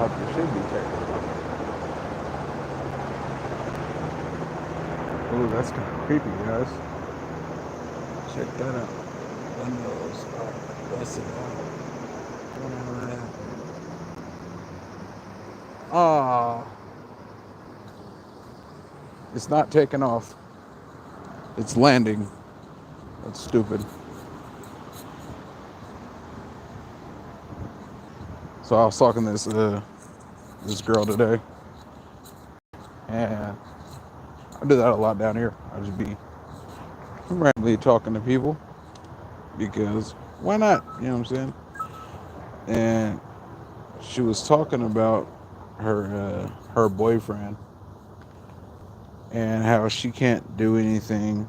helicopter should be taking off. Oh, that's kind of creepy, guys. Check that out. Windows are busted out. Whatever that happened. Ah, it's not taking off. It's landing. That's stupid. So I was talking to this girl today, and I do that a lot down here. I just be randomly talking to people because why not? You know what I'm saying? And she was talking about her boyfriend and how she can't do anything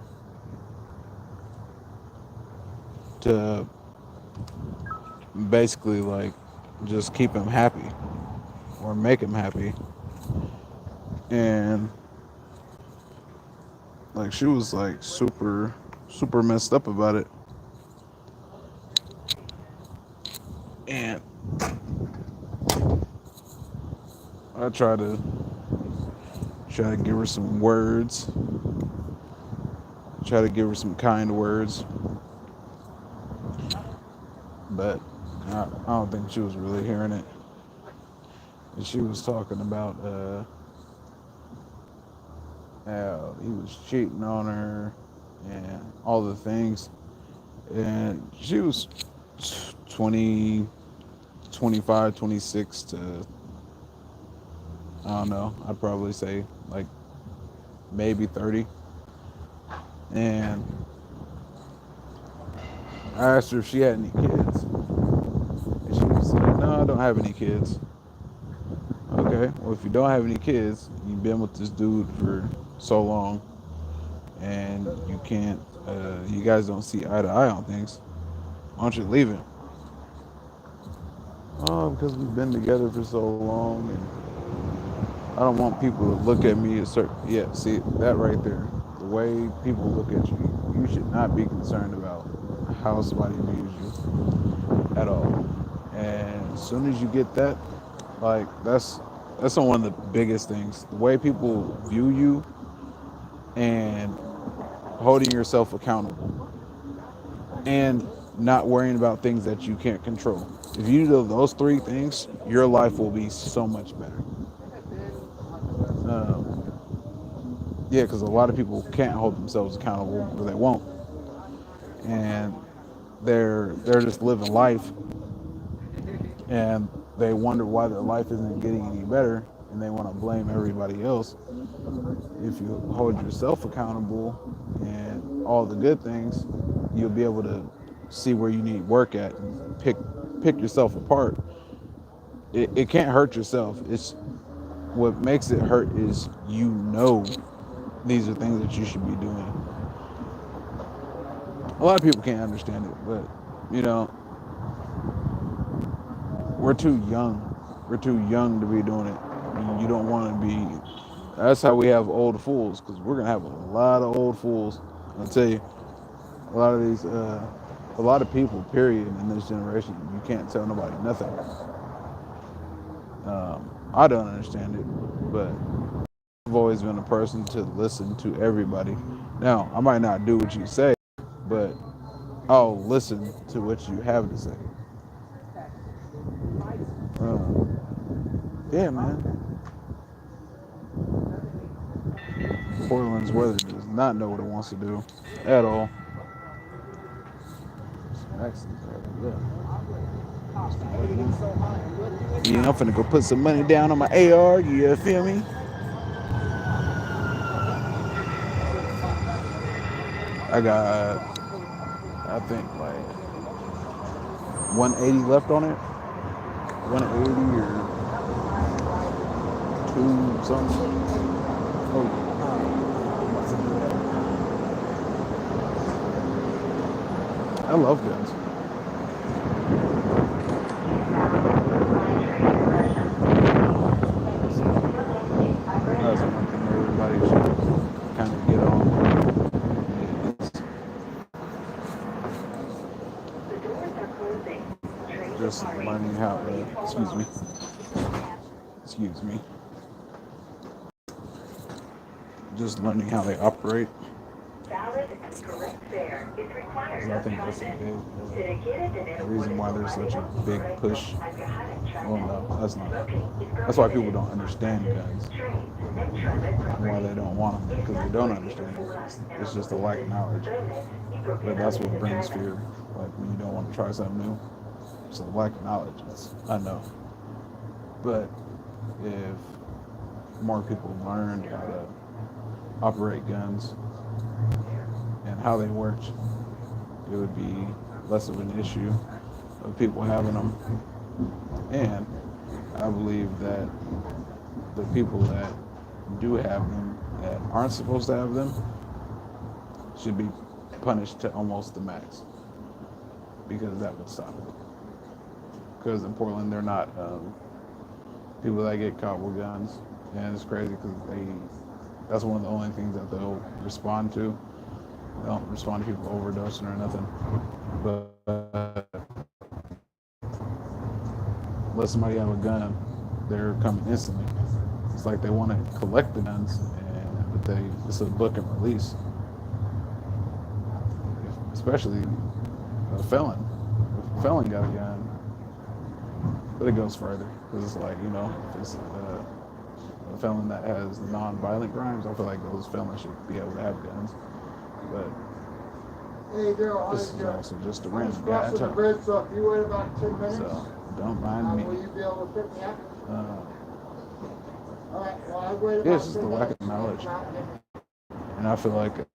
to basically like just keep him happy or make him happy. And like she was like super messed up about it. And I try to give her some words, try to give her some kind words, but I don't think she was really hearing it. And she was talking about how he was cheating on her and all the things. And she was 20, 25, 26 to, I don't know, I'd probably say like maybe 30. And I asked her if she had any kids. And she was like, no, I don't have any kids. Okay, well, if you don't have any kids, you've been with this dude for so long, and you guys don't see eye to eye on things. Why don't you leave him? Oh, because we've been together for so long, and I don't want people to look at me a certain. Yeah, see that right there. The way people look at you, you should not be concerned about how somebody views you at all. And as soon as you get that, like that's one of the biggest things. The way people view you and holding yourself accountable and not worrying about things that you can't control. If you do those three things, your life will be so much better. Um, yeah, because a lot of people can't hold themselves accountable or they won't, and they're just living life, and they wonder why their life isn't getting any better, and they want to blame everybody else. If you hold yourself accountable and all the good things, you'll be able to see where you need work at and pick yourself apart. It can't hurt yourself. It's what makes it hurt is these are things that you should be doing. A lot of people can't understand it, but you know, we're too young. We're too young to be doing it. You don't want to be. That's how we have old fools, because we're gonna have a lot of old fools. I'll tell you, a lot of these, a lot of people, period, in this generation, you can't tell nobody nothing. I don't understand it, but I've always been a person to listen to everybody. Now, I might not do what you say, but I'll listen to what you have to say. Uh, yeah, man. Portland's weather does not know what it wants to do at all. Excellent. Yeah, I'm finna go put some money down on my AR. You feel me? I got, I think, like 180 left on it. 180 or two something. Oh, I love guns. That's one thing everybody should kind of get on. Is just learning how to, excuse me, excuse me, just learning how they operate. Valid and correct fare is required 'Cause I of think that's a drivers. big Sedikit dan reason why there's such a big push. Well, no, that's not. Smoking is That's why people prohibited don't on understand buses, guns trains, and transit and why property. they don't want them because they don't understand it. It's just a lack of knowledge. But that's what brings fear. Like when you don't want to try something new, it's a lack of knowledge. I know. But if more people learned how to operate guns and how they worked, it would be less of an issue of people having them. And I believe that the people that do have them that aren't supposed to have them should be punished to almost the max because that would stop it. Because in Portland, they're not people that get caught with guns, and it's crazy because that's one of the only things that they'll respond to. They don't respond to people overdosing or nothing. But let somebody have a gun, they're coming instantly. It's like they want to collect the guns, but it's a book and release. Especially a felon. If a felon got a gun, but it goes further because it's like if it's a felon that has non-violent crimes, I feel like those felons should be able to have guns. But hey, Daryl, this is also just a random guy. crossing the bridge, so if you wait about 10 minutes, so don't mind me. will you be able to pick me up? All right, well, I wait about Yeah, it's just 10 the lack minutes. of knowledge, and I feel like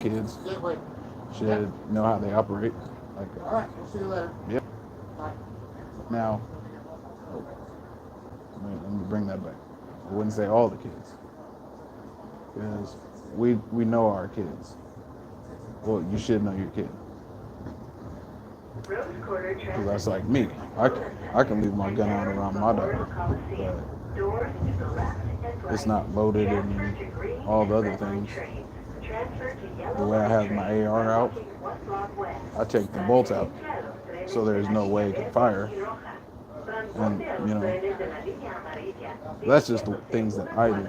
kids should know how they operate. Like, all right, we'll see you later. Yep. Bye. Now, let me bring that back. I wouldn't say all the kids, because we know our kids. Well, you should know your kid. Because that's like me. I can leave my gun out around my daughter, but it's not loaded and all the other things. The way I have my AR out, I take the bolt out, so there's no way it can fire. And that's just the things that I do.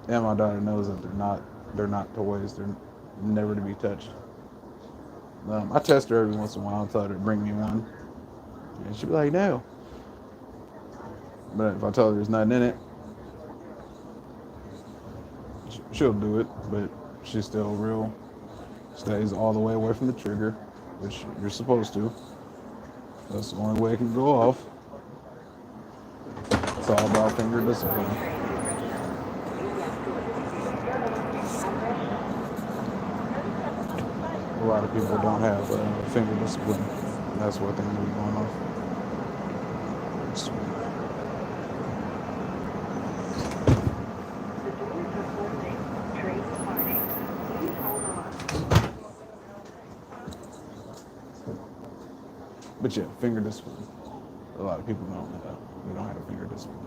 And my daughter knows that they're not toys. They're never to be touched. I test her every once in a while and tell her to bring me one, and she'll be like, no. But if I tell her there's nothing in it, she'll do it. But she still stays all the way away from the trigger, which you're supposed to. That's the only way it can go off. It's all about finger discipline. A lot of people don't have finger discipline. That's what they need to be going off. But yeah, finger discipline. A lot of people don't have. They don't have finger discipline.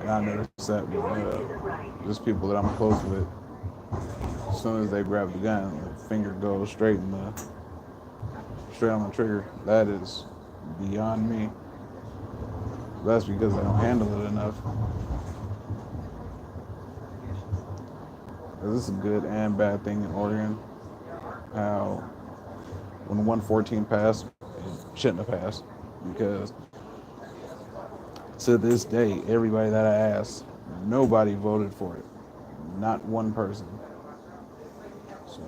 And I noticed that with just people that I'm close with. As soon as they grab the gun, the finger goes straight on the trigger. That is beyond me. That's because they don't handle it enough. This is a good and bad thing in Oregon. How when 114 passed, it shouldn't have passed, because to this day, everybody that I asked, nobody voted for it. Not one person. So,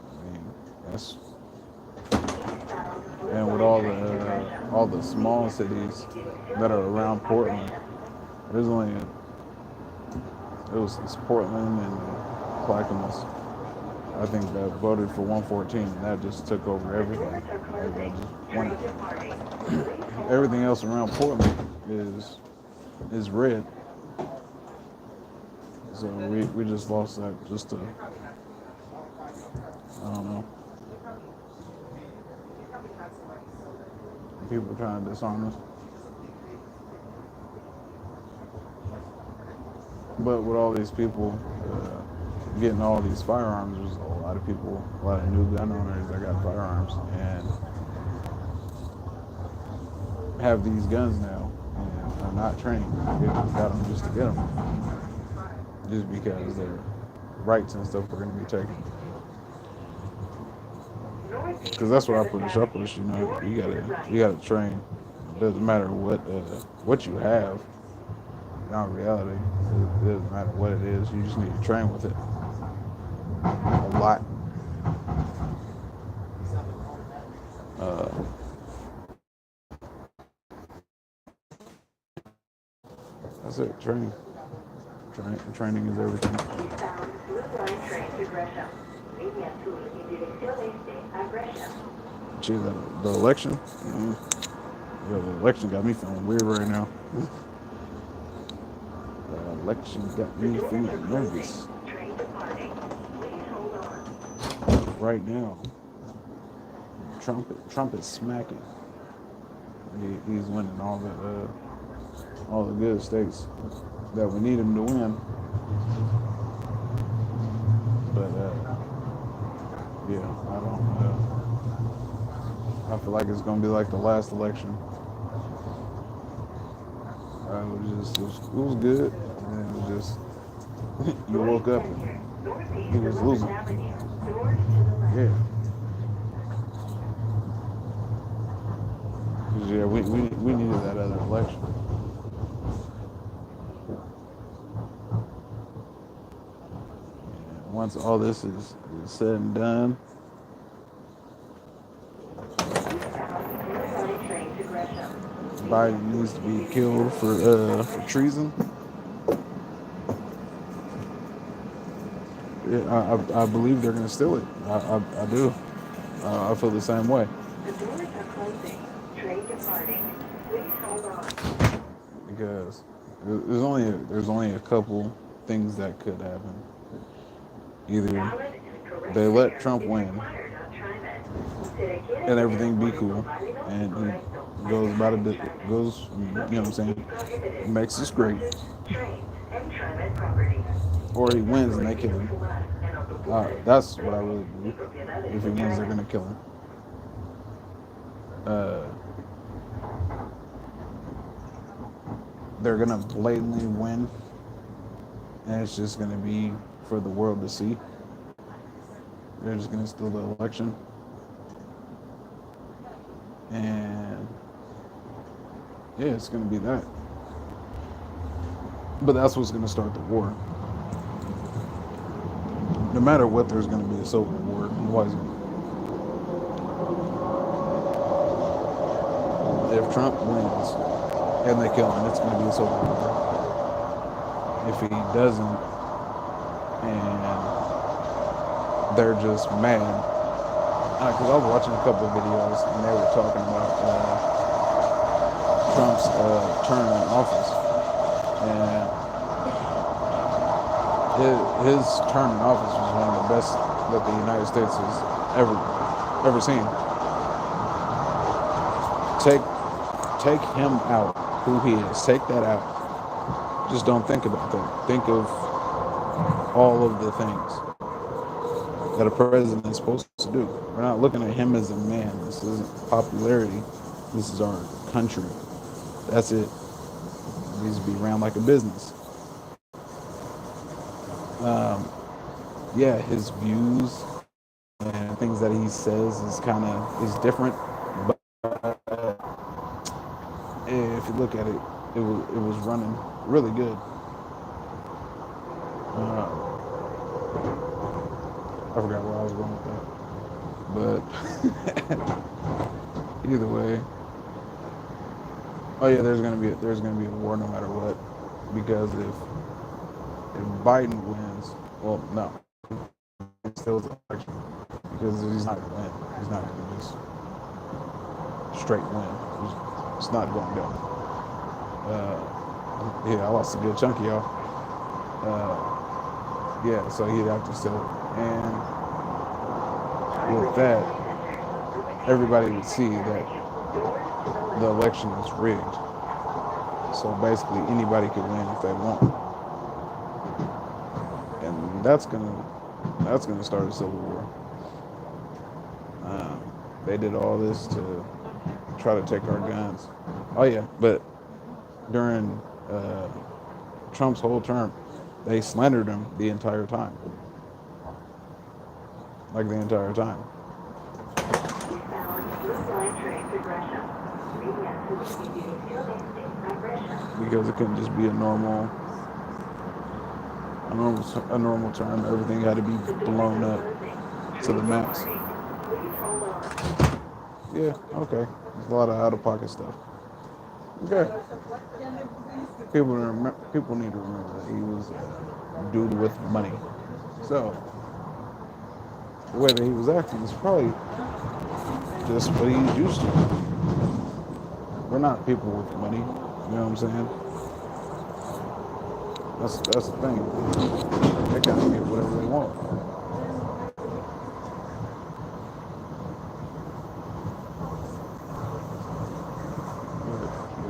I mean, that's, and with all the small cities that are around Portland, it's Portland and Clackamas, I think, that voted for 114, and that just took over everything. Like, that just went. Everything else around Portland is red. So we just lost that just to, I don't know. People trying to disarm us. But with all these people getting all these firearms, there's a lot of new gun owners that got firearms, and have these guns now and are not trained. They just got them just to get them, just because their rights and stuff are going to be taken. Because that's what I push. I push. You gotta train. It doesn't matter what you have. In reality, it doesn't matter what it is. You just need to train with it a lot. Uh, that's it. Training. Training is everything. Gee, the election. Yeah, the election got me feeling weird right now. The election got me feeling nervous right now. Trump is smacking. He's winning all the good states that we need him to win. But yeah, I don't. I feel like it's gonna be like the last election. It was good, and it was just you woke up and he was losing. Yeah. Yeah, we needed that other election. And once all this is said and done, Biden needs to be killed for treason. Yeah, I believe they're going to steal it. I do. I feel the same way. Because there's only a couple things that could happen. Either they let Trump win and everything be cool, and he goes about it, goes, you know what I'm saying, makes us great, or he wins and they kill him. That's what I really believe. If he wins, they're gonna kill him. They're gonna blatantly win, and it's just gonna be for the world to see. They're just gonna steal the election, and yeah, it's gonna be that. But that's what's gonna start the war. No matter what, there's gonna be a civil war. If Trump wins and they kill him, it's gonna be a civil war. If he doesn't, and they're just mad, because I was watching a couple of videos and they were talking about Trump's term in office, and his term in office was one of the best that the United States has ever seen. Take him out, who he is. Take that out. Just don't think about that. Think of all of the things that a president is supposed to do. We're not looking at him as a man. This isn't popularity. This is our country. That's it. It needs to be ran like a business. Yeah, his views and things that he says is different. But if you look at it, it was running really good. I forgot where I was going with that, but either way. Oh yeah, there's gonna be a war no matter what, because if Biden wins, well, no, he still the election, because he's not gonna win. He's not gonna just straight win. It's not going down. Yeah, I lost a good chunk of y'all. Yeah, so he'd have to still, and with that, everybody would see that the election is rigged. So basically, anybody could win if they want, and that's gonna start a civil war. They did all this to try to take our guns. Oh yeah, but during uh, Trump's whole term, they slandered him the entire time, like the entire time, because it couldn't just be a normal term. Everything had to be blown up to the max. Yeah, okay. There's a lot of out of pocket stuff. Okay. People need to remember that he was a dude with money. So the way that he was acting is probably just what he's used to. We're not people with money. You know what I'm saying? That's the thing. They gotta get whatever they want.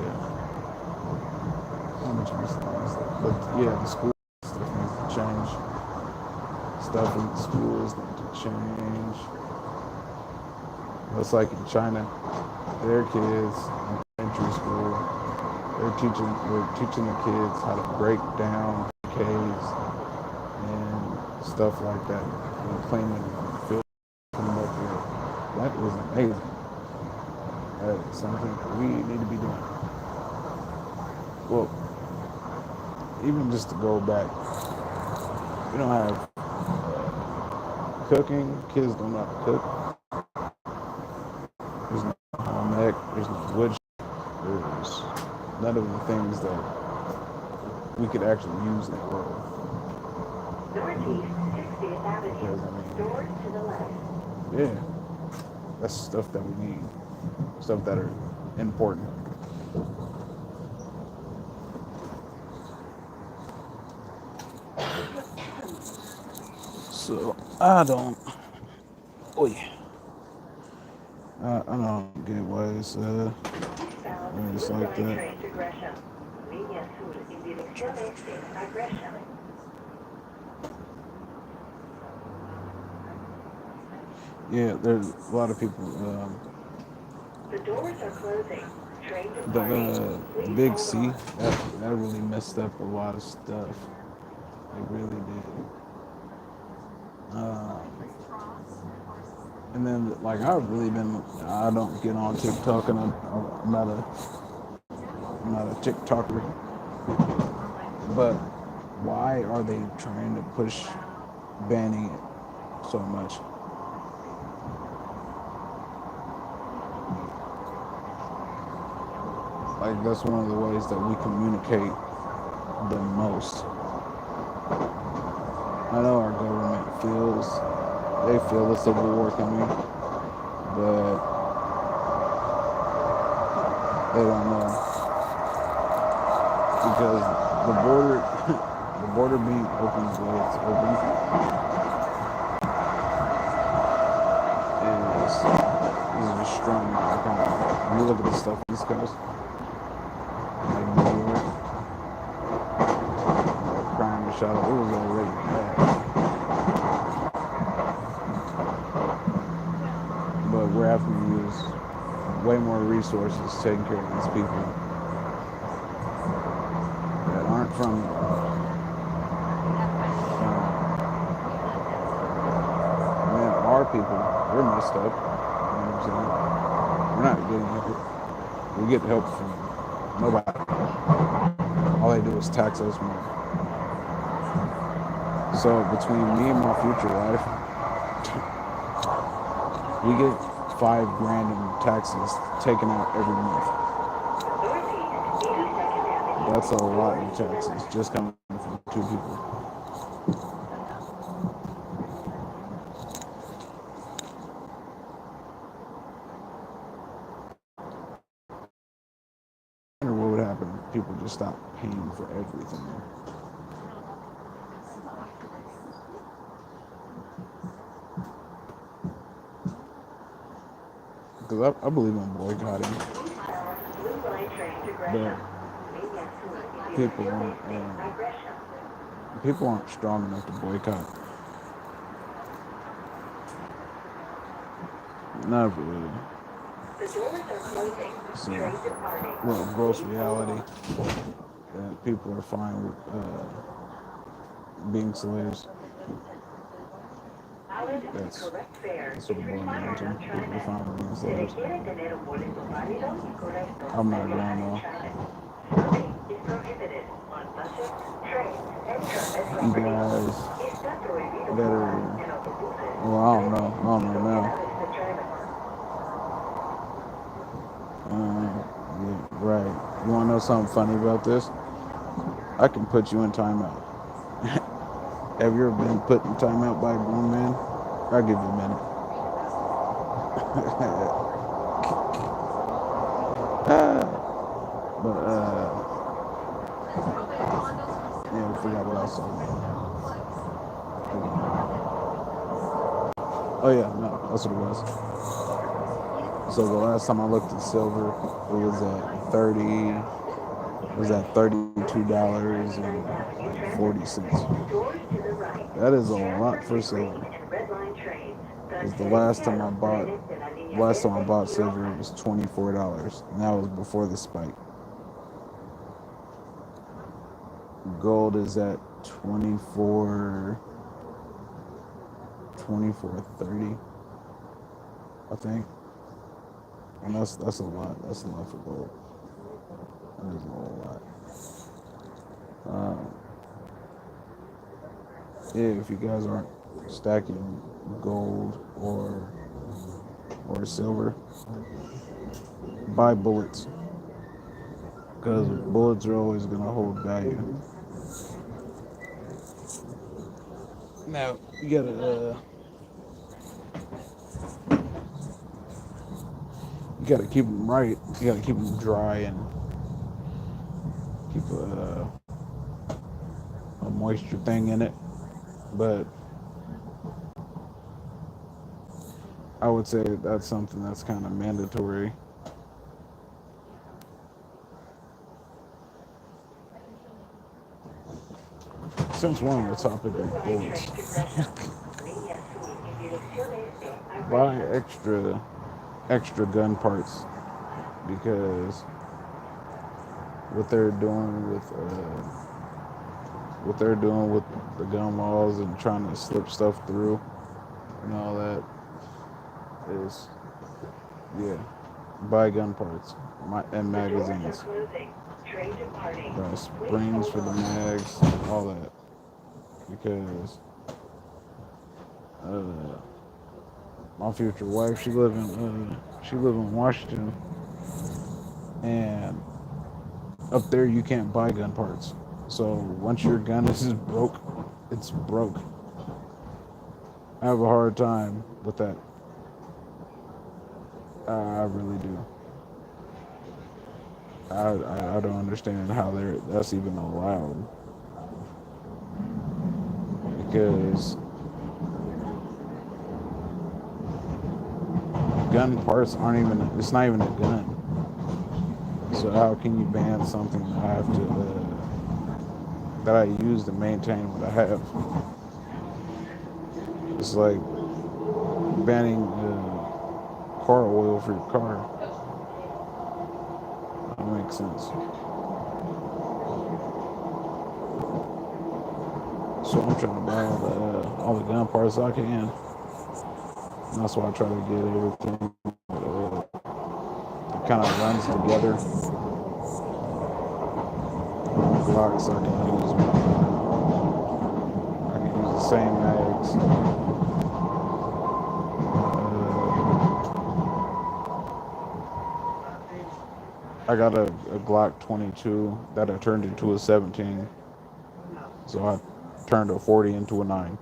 Yeah. How much miscellaneous stuff? But yeah, the school stuff needs to change. Stuff in the schools need to change. It's like in China, their kids in elementary school, they're teaching the kids how to break down caves and stuff like that. And cleaning field them up here. That is amazing. That is something that we need to be doing. Well, even just to go back, we don't have cooking. Kids don't know how to cook. There's no home ec. There's no wood. There's none of the things that we could actually use in the world. Northeast 60th Avenue. Because, I mean, doors to the left. Yeah, that's stuff that we need. Stuff that are important. So I don't. Oh yeah. I don't get why it's like that. Yeah, there's a lot of people. The doors are closing. The Big C that really messed up a lot of stuff. It really did. Um, and then like I don't get on TikTok, and I'm not a TikToker. But why are they trying to push banning it so much? Like that's one of the ways that we communicate the most. I know our government feel the civil war coming, but they don't know because the border the border being open the way it's open is destroying our economy. When you look at the stuff on the East Coast, like New York, crime was shot up, it was already bad. But we're having to use way more resources taking care of these people that aren't from man, our people, we're messed up. You know what I'm saying? We're not getting help. We get help from nobody. All they do is tax us more. So between me and my future wife, we get $5,000 in taxes taken out every month. That's a lot in taxes just coming from two people. I wonder what would happen if people just stopped paying for everything. Because I believe in boycotting, but people aren't strong enough to boycott. Not really. So, well, gross reality that people are fine with being slaves. That's what it boils down to. People are fine with being slaves. I'm not going though. You guys better. Well, I don't know. I don't know now. Yeah, right. You want to know something funny about this? I can put you in timeout. Have you ever been put in timeout by a grown man? I'll give you a minute. But yeah, I forgot what I was talking about. Oh yeah, no, that's what it was. So the last time I looked at silver, it was at 30. It was at $32.40. That is a lot for silver. Because last time I bought silver, it was $24, and that was before the spike. Gold is at 24.30, I think. And that's a lot. That's a lot for gold. That is a whole lot. Yeah, if you guys aren't stacking gold or silver, buy bullets, because bullets are always gonna hold value. Now you gotta keep them right. You gotta keep them dry and keep a moisture thing in it. But I would say that's something that's kind of mandatory. Since we're on the topic of bullets, buy extra gun parts, because what they're doing with the gun laws and trying to slip stuff through and all that is, yeah, buy gun parts and magazines, buy springs for the mags, all that, because my future wife, she live in Washington, and up there you can't buy gun parts. So once your gun is broke, it's broke. I have a hard time with that. I really do. I don't understand how that's even allowed, because gun parts aren't even. It's not even a gun. So how can you ban something that I have to that I use to maintain what I have? It's like banning car oil for your car. That makes sense. So I'm trying to buy all the gun parts I can. And that's why I try to get everything that kind of runs together. Glocks I can use the same mags. I got a Glock 22 that I turned into a 17, so I turned a 40 into a 9.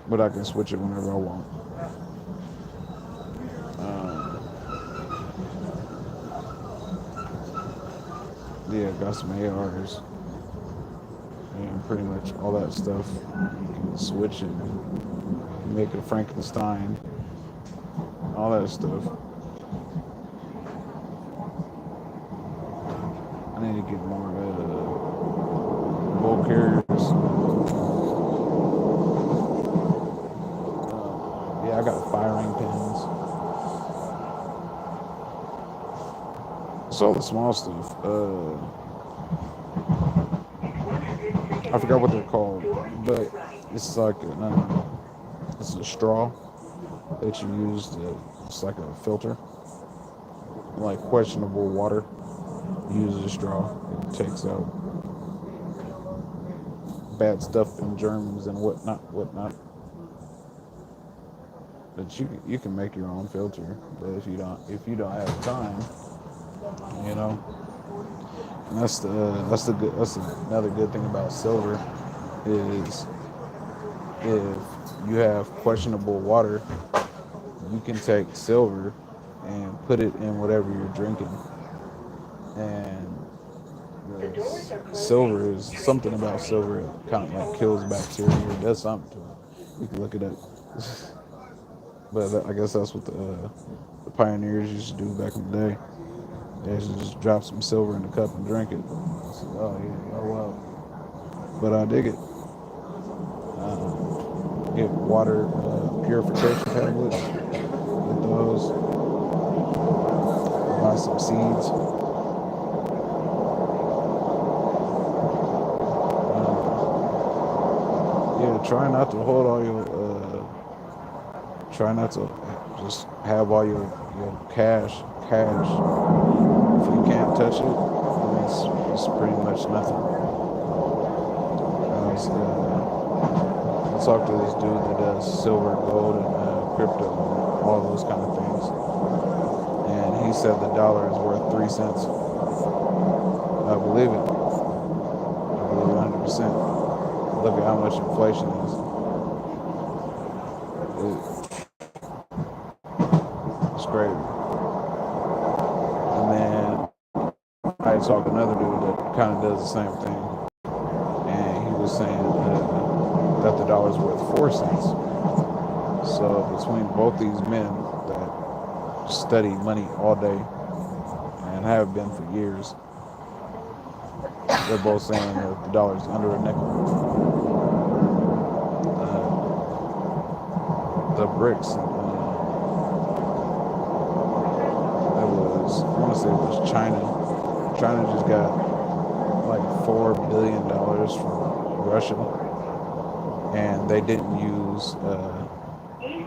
But I can switch it whenever I want. Yeah, got some ARs and pretty much all that stuff. You can switch it, make a Frankenstein, all that stuff. I need to get more bolt carriers. Yeah, I got firing pins. It's all the small stuff. I forgot what they're called, but it's like it's a straw that you use to. It's like a filter, like questionable water. You use a straw. It takes out bad stuff and germs and whatnot. But you can make your own filter. But if you don't have time, you know, and that's another good thing about silver is if you have questionable water, you can take silver and put it in whatever you're drinking. And silver is something about silver. It kind of like kills bacteria. It does something to it. You can look it up. But I guess that's what the pioneers used to do back in the day. They used to just drop some silver in the cup and drink it. I said, oh yeah, oh wow. But I dig it. Get water purification tablets. Get those. Buy some seeds. Yeah, try not to just have all your cash. If you can't touch it, then it's pretty much nothing. I talked to this dude that does silver, gold, and crypto, and all those kind of things, and he said the dollar is worth 3 cents. I believe it. I believe it 100%. Look at how much inflation is. It's crazy. And then I talked to another dude that kind of does the same thing, and he was saying that the dollar's worth 4 cents. So between both these men that study money all day and have been for years, they're both saying that the dollar's under a nickel. The BRICS, I want to say it was China. China just got like $4 billion from Russia, and they didn't use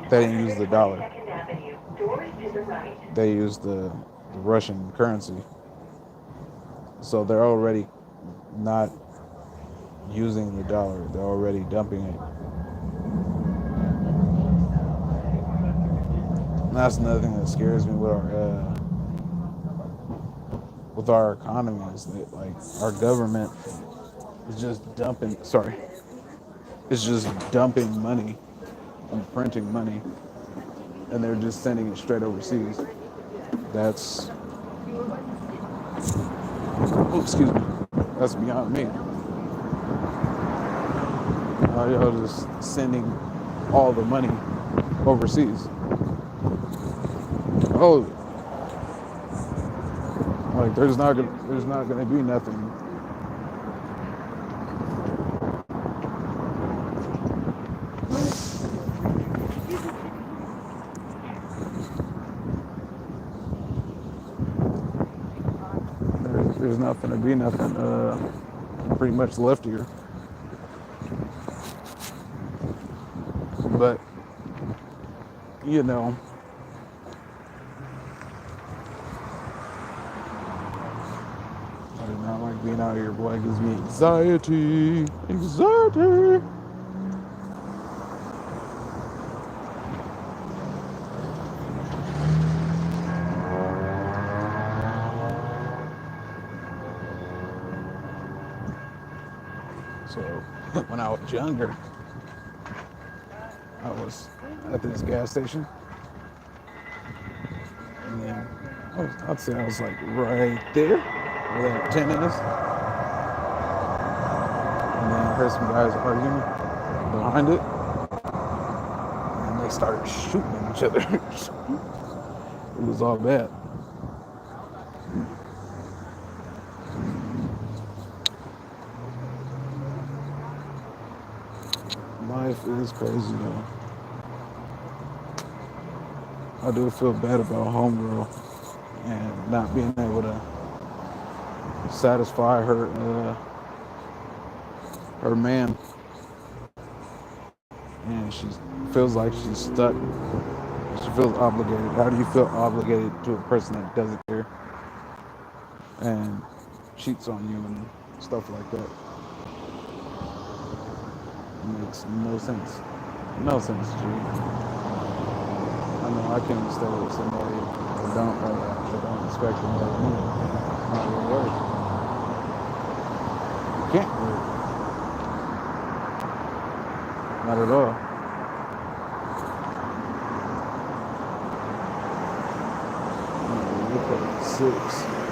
the dollar. They used the Russian currency. So they're already not using the dollar. They're already dumping it. And that's another thing that scares me with our economy is that like our government is just dumping. Sorry, it's just dumping money and printing money, and they're just sending it straight overseas. That's excuse me. That's beyond me. Y'all just sending all the money overseas. Oh, like there's not gonna be nothing. There's not gonna be nothing pretty much left here. But you know, I do not like being out here, boy. It gives me anxiety. So when I was younger, I was at this gas station, and then I'd say I was like right there where that 10 is, and then I heard some guys arguing behind it, and they started shooting at each other. It was all bad. Life is crazy though. I do feel bad about homegirl and not being able to satisfy her man, and she feels like she's stuck. She feels obligated. How do you feel obligated to a person that doesn't care and cheats on you and stuff like that? It makes no sense. No sense, G. I know I can't stay with somebody that don't respect them like me. Not gonna work. It can't work. Not at all. Look at 6.